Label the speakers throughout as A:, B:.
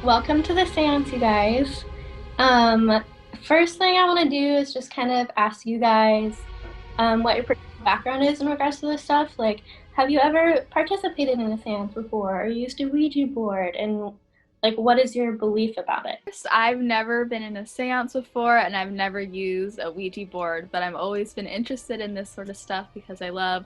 A: Welcome to the seance, you guys. Um, First thing I want to do is just kind of ask you guys what your background is in regards to this stuff. Like, have you ever participated in a seance before or used a Ouija board? And, like, what is your belief about it?
B: I've never been in a seance before and I've never used a Ouija board, but I've always been interested in this sort of stuff because I love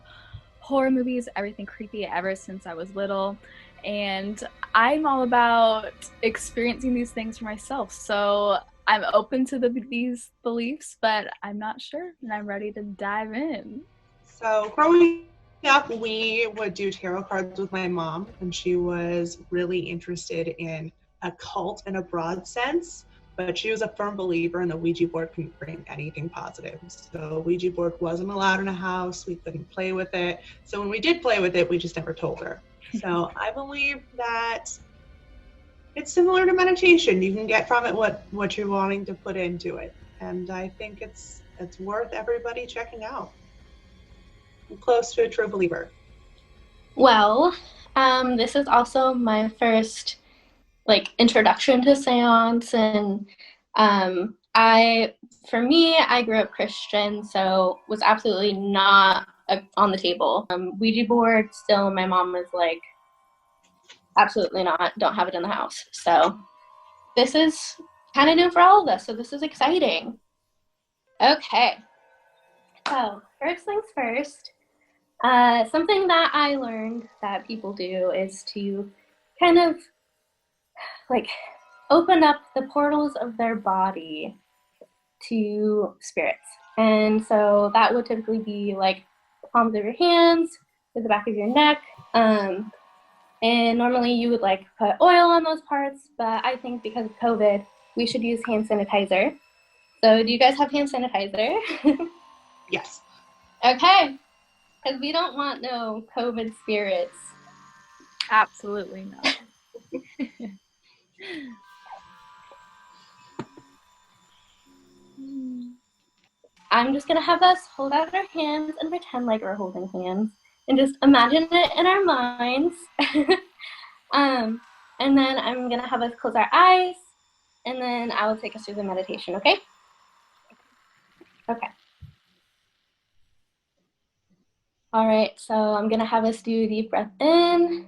B: horror movies, everything creepy ever since I was little. And I'm all about experiencing these things for myself. So I'm open to these beliefs, but I'm not sure and I'm ready to dive in.
C: So growing up, we would do tarot cards with my mom, and she was really interested in occult in a broad sense, but she was a firm believer in the Ouija board couldn't bring anything positive. So Ouija board wasn't allowed in a house. We couldn't play with it. So when we did play with it, we just never told her. So I believe that it's similar to meditation. You can get from it what you're wanting to put into it. And I think it's worth everybody checking out. I'm close to a true believer.
A: Well, this is also my first introduction to seance, and for me, I grew up Christian, so was absolutely not on the table. Ouija board, still, my mom was like, absolutely not, don't have it in the house. So this is kind of new for all of us, so this is exciting. Okay, so first things first, something that I learned that people do is to kind of like open up the portals of their body to spirits. And so that would typically be like the palms of your hands, to the back of your neck. And normally you would like put oil on those parts, but I think because of COVID, we should use hand sanitizer. So do you guys have hand sanitizer?
C: Yes.
A: Okay, because we don't want no COVID spirits.
B: Absolutely not.
A: I'm just going to have us hold out our hands and pretend like we're holding hands and just imagine it in our minds. And then I'm going to have us close our eyes, and then I will take us through the meditation, okay? Okay. All right, so I'm going to have us do a deep breath in,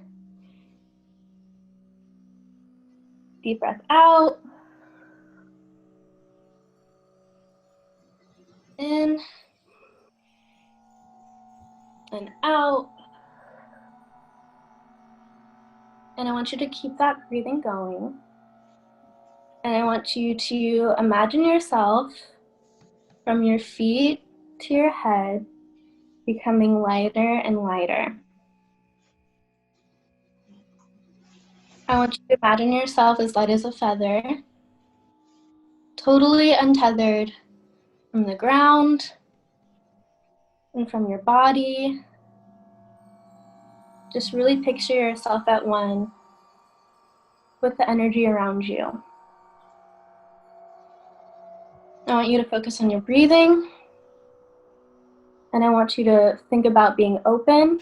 A: deep breath out, in, and out. And I want you to keep that breathing going. And I want you to imagine yourself from your feet to your head becoming lighter and lighter. I want you to imagine yourself as light as a feather, totally untethered from the ground and from your body. Just really picture yourself at one with the energy around you. I want you to focus on your breathing, and I want you to think about being open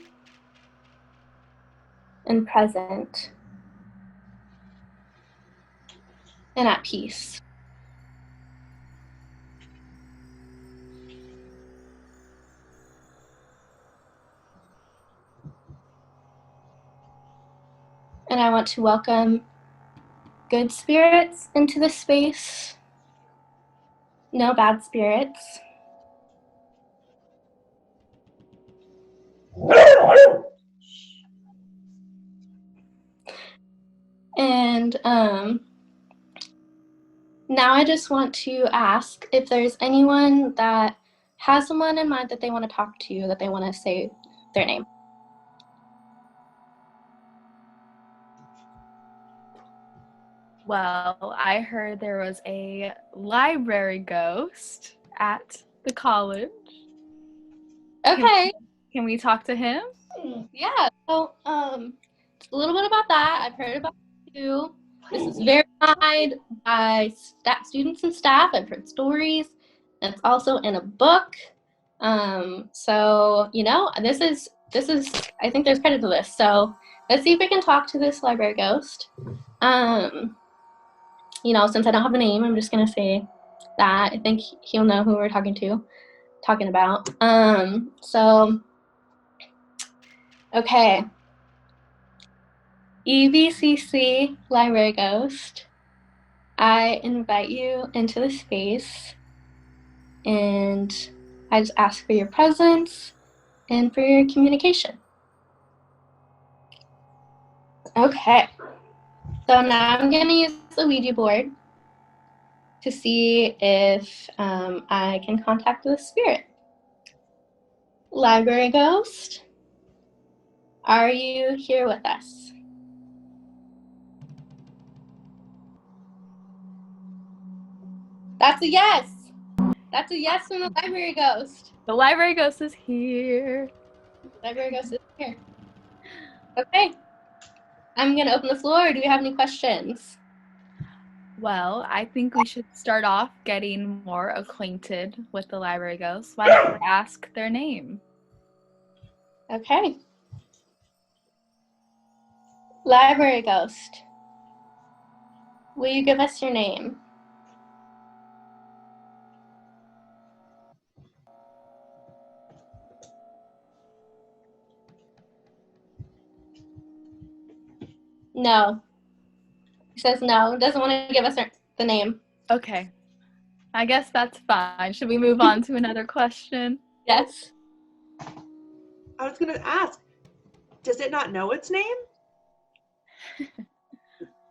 A: and present and at peace. And I want to welcome good spirits into the space, no bad spirits. And now I just want to ask if there's anyone that has someone in mind that they want to talk to, that they want to say their name.
B: Well, I heard there was a library ghost at the college.
A: Okay.
B: Can we talk to him?
A: Yeah. So, a little bit about that. I've heard about it too. This is verified by students and staff. I've heard stories. It's also in a book. So this is. I think there's credit to this. So let's see if we can talk to this library ghost. since I don't have a name, I'm just gonna say that. I think he'll know who we're talking about. So, okay. EVCC Library Ghost, I invite you into the space, and I just ask for your presence and for your communication. Okay. So now I'm going to use the Ouija board to see if I can contact the spirit. Library Ghost, are you here with us? That's a yes. That's a yes from the Library Ghost.
B: The Library Ghost is here.
A: Library Ghost is here. Okay. I'm going to open the floor. Do we have any questions?
B: Well, I think we should start off getting more acquainted with the Library Ghost. Why don't we ask their name?
A: Okay. Library Ghost, will you give us your name? No. He says no. Doesn't want to give us the name.
B: Okay. I guess that's fine. Should we move on to another question?
A: Yes.
C: I was going to ask, does it not know its name?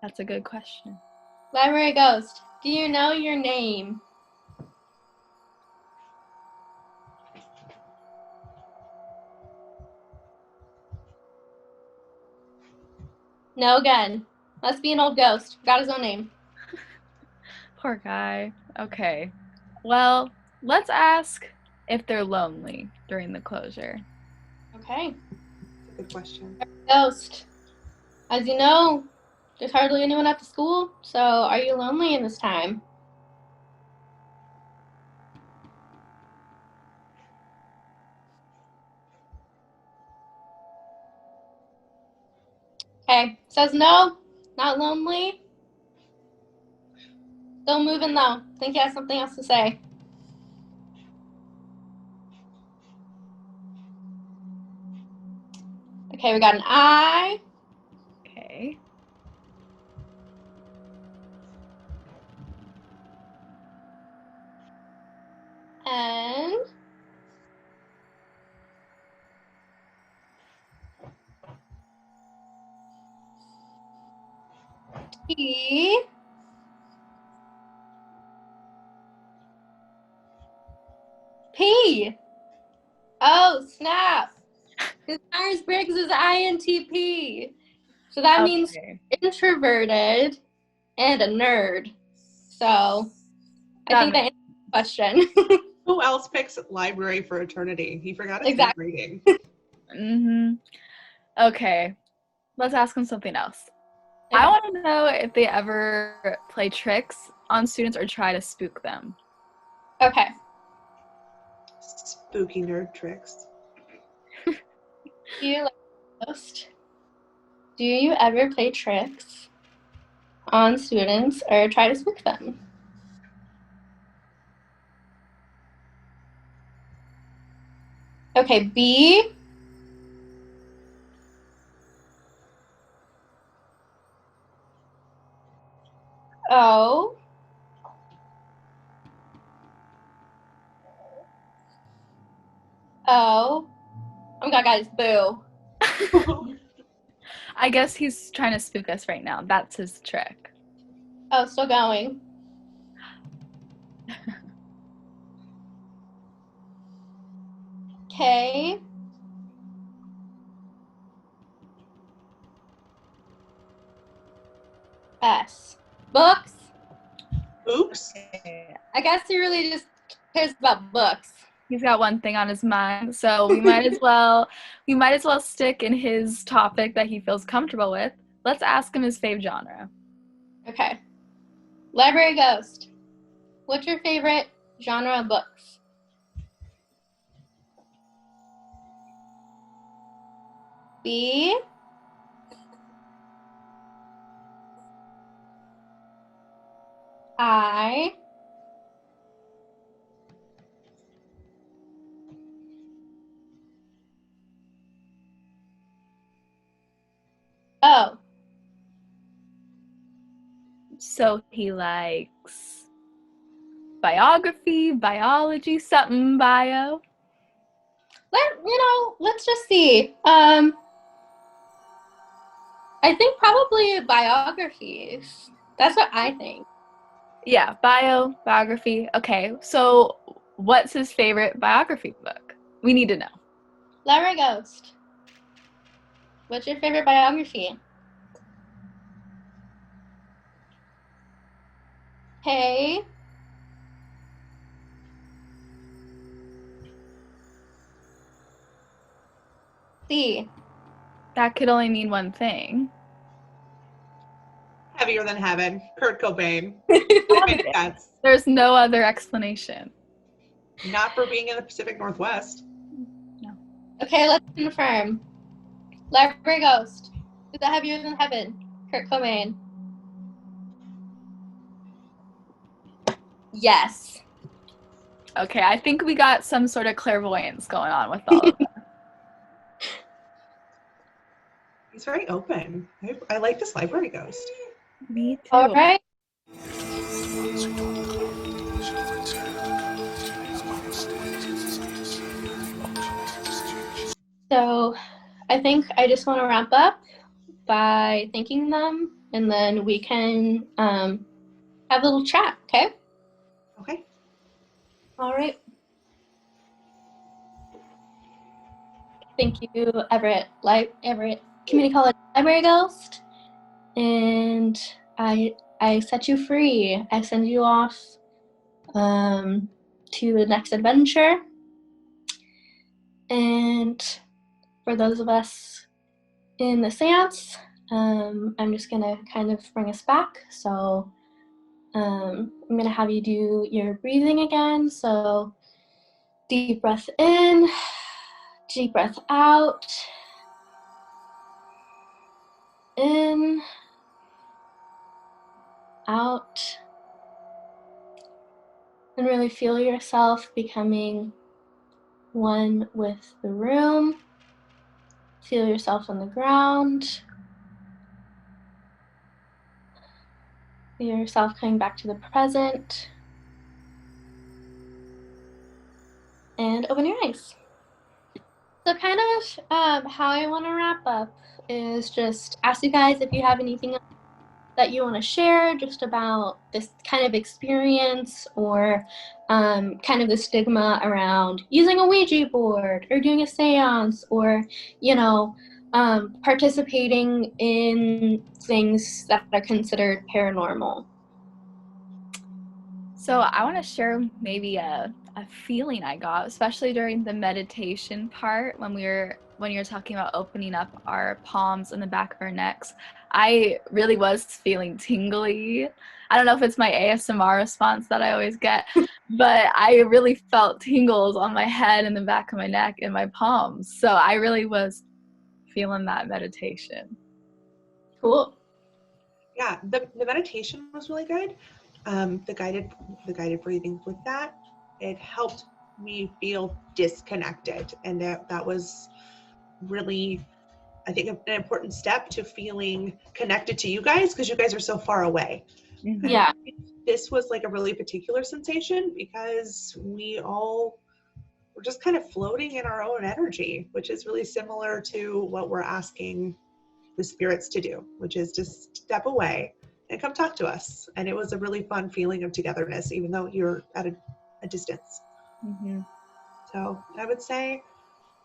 B: That's a good question.
A: Library Ghost, do you know your name? No again. Must be an old ghost. Got his own name.
B: Poor guy. Okay. Well, let's ask if they're lonely during the closure.
A: Okay.
C: Good question.
A: Ghost, as you know, there's hardly anyone at the school, so are you lonely in this time? Okay. Says no, not lonely. Still moving though. Think he has something else to say. Okay, we got an I.
B: Okay.
A: And T. P. Oh, snap. His Myers-Briggs is INTP. So that means introverted and a nerd. So I think that answers the question.
C: Who else picks library for eternity? He forgot his
A: Exactly.
C: reading.
B: Mm-hmm. Okay. Let's ask him something else.
A: Okay.
B: I want to know if they ever play tricks on students or try to spook them.
A: Okay.
C: Spooky nerd tricks.
A: Do you ever play tricks on students or try to spook them? Okay, B. O. O. Oh my god, guys, boo.
B: I guess he's trying to spook us right now. That's his trick.
A: Oh, still going. K. S. Books.
C: Oops.
A: I guess he really just cares about books.
B: He's got one thing on his mind, so we might as well stick in his topic that he feels comfortable with. Let's ask him his fave genre.
A: Okay. Library Ghost. What's your favorite genre of books? B. I oh,
B: So he likes biography, biology, something bio.
A: let's just see. I think probably biographies. That's what I think.
B: Yeah, biography. Okay, so what's his favorite biography book? We need to know.
A: Larry Ghost. What's your favorite biography? Hey. C.
B: That could only mean one thing.
C: Heavier Than Heaven, Kurt Cobain.
B: There's no other explanation.
C: Not for being in the Pacific Northwest.
B: No.
A: Okay, let's confirm. Larry Ghost. Is that Heavier Than Heaven? Kurt Cobain. Yes.
B: Okay, I think we got some sort of clairvoyance going on with all of that.
C: He's very open. I like this library ghost.
B: Me too.
A: All right. So I think I just want to wrap up by thanking them, and then we can have a little chat, okay?
C: Okay.
A: All right. Thank you, Everett Community College Library Ghost. And I set you free. I send you off to the next adventure. And for those of us in the seance, I'm just gonna kind of bring us back. So I'm gonna have you do your breathing again. So deep breath in, deep breath out, in, out, and really feel yourself becoming one with the room. Feel yourself on the ground. Feel yourself coming back to the present. And open your eyes. So kind of how I want to wrap up is just ask you guys if you have anything that you want to share just about this kind of experience, or kind of the stigma around using a Ouija board or doing a seance, or, participating in things that are considered paranormal.
B: So I want to share maybe a feeling I got, especially during the meditation part when you're talking about opening up our palms and the back of our necks. I really was feeling tingly. I don't know if it's my ASMR response that I always get, but I really felt tingles on my head and the back of my neck and my palms. So I really was feeling that meditation.
A: Cool.
C: Yeah, the meditation was really good. The guided breathing with that, it helped me feel disconnected, and that was really, I think, an important step to feeling connected to you guys, because you guys are so far away.
B: Mm-hmm.
A: Yeah.
C: This was like a really particular sensation because we all were just kind of floating in our own energy, which is really similar to what we're asking the spirits to do, which is just step away and come talk to us. And it was a really fun feeling of togetherness, even though you're at a distance.
B: Mm-hmm.
C: So I would say,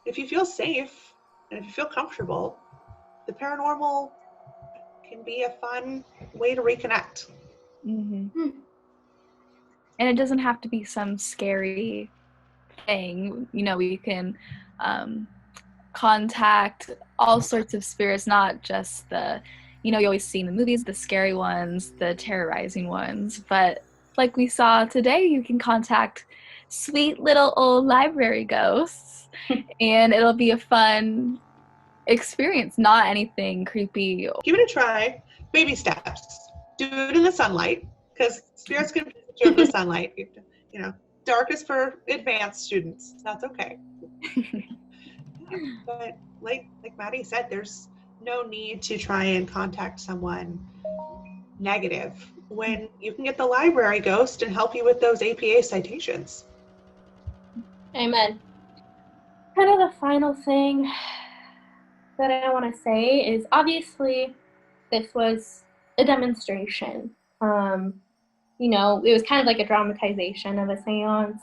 C: if you feel safe and if you feel comfortable, the paranormal can be a fun way to reconnect.
B: Mm-hmm. And it doesn't have to be some scary thing. We can contact all sorts of spirits, not just the, you always see in the movies, the scary ones, the terrorizing ones, but like we saw today, you can contact sweet little old library ghosts and it'll be a fun experience, not anything creepy.
C: Give it a try. Baby steps. Do it in the sunlight, because spirits can visit you in the sunlight. You know, dark is for advanced students. That's okay. But like Maddie said, there's no need to try and contact someone negative when you can get the library ghost and help you with those APA citations.
A: Amen. Kind of the final thing that I want to say is obviously this was a demonstration. You know, it was kind of like a dramatization of a seance.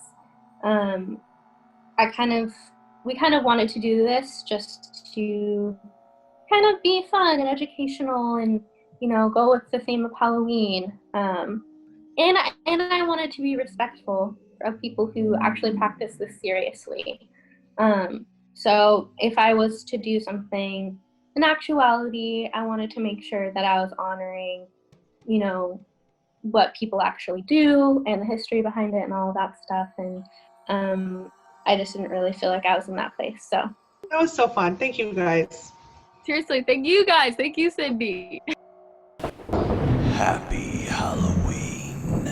A: We kind of wanted to do this just to kind of be fun and educational and, you know, go with the theme of Halloween. And I wanted to be respectful of people who actually practice this seriously. So if I was to do something in actuality, I wanted to make sure that I was honoring, you know, what people actually do and the history behind it and all of that stuff. And I just didn't really feel like I was in that place. So
C: that was so fun. Thank you guys.
B: Seriously, thank you guys. Thank you, Cindy.
D: Happy Halloween.